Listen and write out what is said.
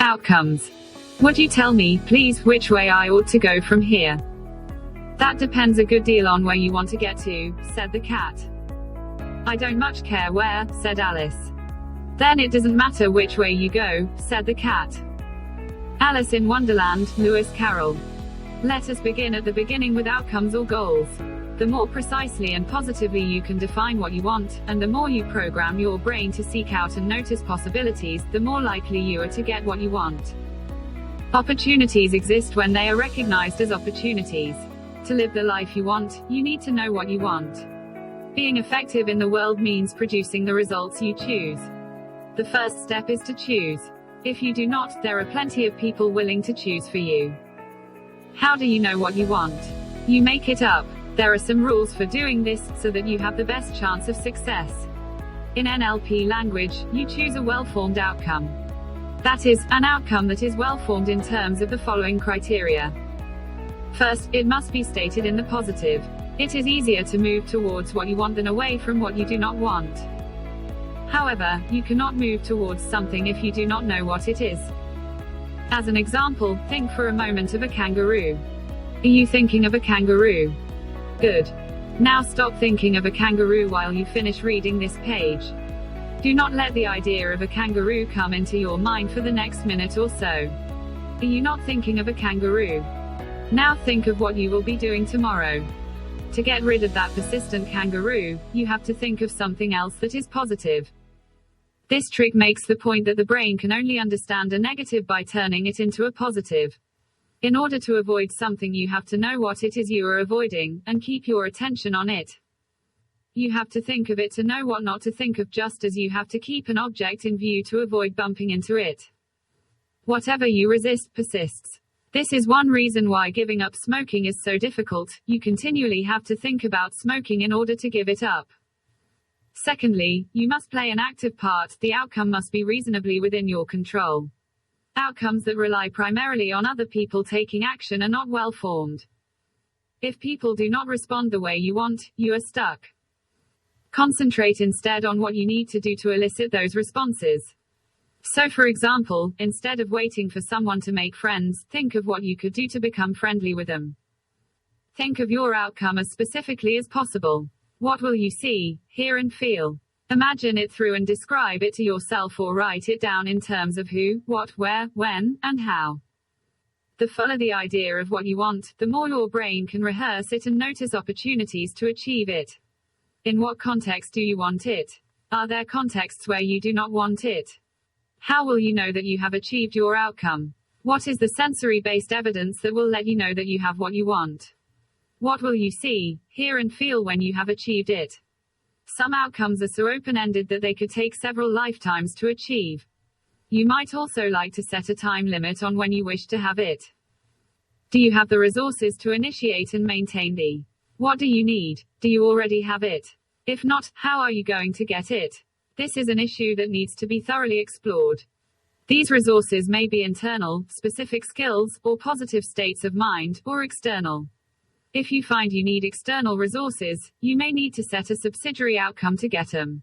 Outcomes. Would you tell me, please, which way I ought to go from here? That depends a good deal on where you want to get to, said the cat. I don't much care where, said Alice. Then it doesn't matter which way you go, said the cat. Alice in Wonderland, Lewis Carroll. Let us begin at the beginning with outcomes or goals. The more precisely and positively you can define what you want, and the more you program your brain to seek out and notice possibilities, the more likely you are to get what you want. Opportunities exist when they are recognized as opportunities. To live the life you want, you need to know what you want. Being effective in the world means producing the results you choose. The first step is to choose. If you do not, there are plenty of people willing to choose for you. How do you know what you want? You make it up. There are some rules for doing this, so that you have the best chance of success. In NLP language, you choose a well-formed outcome. That is, an outcome that is well-formed in terms of the following criteria. First, it must be stated in the positive. It is easier to move towards what you want than away from what you do not want. However, you cannot move towards something if you do not know what it is. As an example, think for a moment of a kangaroo. Are you thinking of a kangaroo? Good. Now stop thinking of a kangaroo while you finish reading this page. Do not let the idea of a kangaroo come into your mind for the next minute or so. Are you not thinking of a kangaroo? Now think of what you will be doing tomorrow. To get rid of that persistent kangaroo, you have to think of something else that is positive. This trick makes the point that the brain can only understand a negative by turning it into a positive. In order to avoid something, you have to know what it is you are avoiding, and keep your attention on it. You have to think of it to know what not to think of, just as you have to keep an object in view to avoid bumping into it. Whatever you resist persists. This is one reason why giving up smoking is so difficult. You continually have to think about smoking in order to give it up. Secondly, you must play an active part. The outcome must be reasonably within your control. Outcomes that rely primarily on other people taking action are not well formed. If people do not respond the way you want, you are stuck. Concentrate instead on what you need to do to elicit those responses. So, for example, instead of waiting for someone to make friends, think of what you could do to become friendly with them. Think of your outcome as specifically as possible. What will you see, hear and feel? Imagine it through and describe it to yourself, or write it down in terms of who, what, where, when, and how. The fuller the idea of what you want, the more your brain can rehearse it and notice opportunities to achieve it. In what context do you want it? Are there contexts where you do not want it? How will you know that you have achieved your outcome? What is the sensory-based evidence that will let you know that you have what you want? What will you see, hear and feel when you have achieved it? Some outcomes are so open-ended that they could take several lifetimes to achieve. You might also like to set a time limit on when you wish to have it. Do you have the resources to initiate and maintain the? What do you need? Do you already have it? If not, how are you going to get it? This is an issue that needs to be thoroughly explored. These resources may be internal, specific skills, or positive states of mind, or external. If you find you need external resources, you may need to set a subsidiary outcome to get them.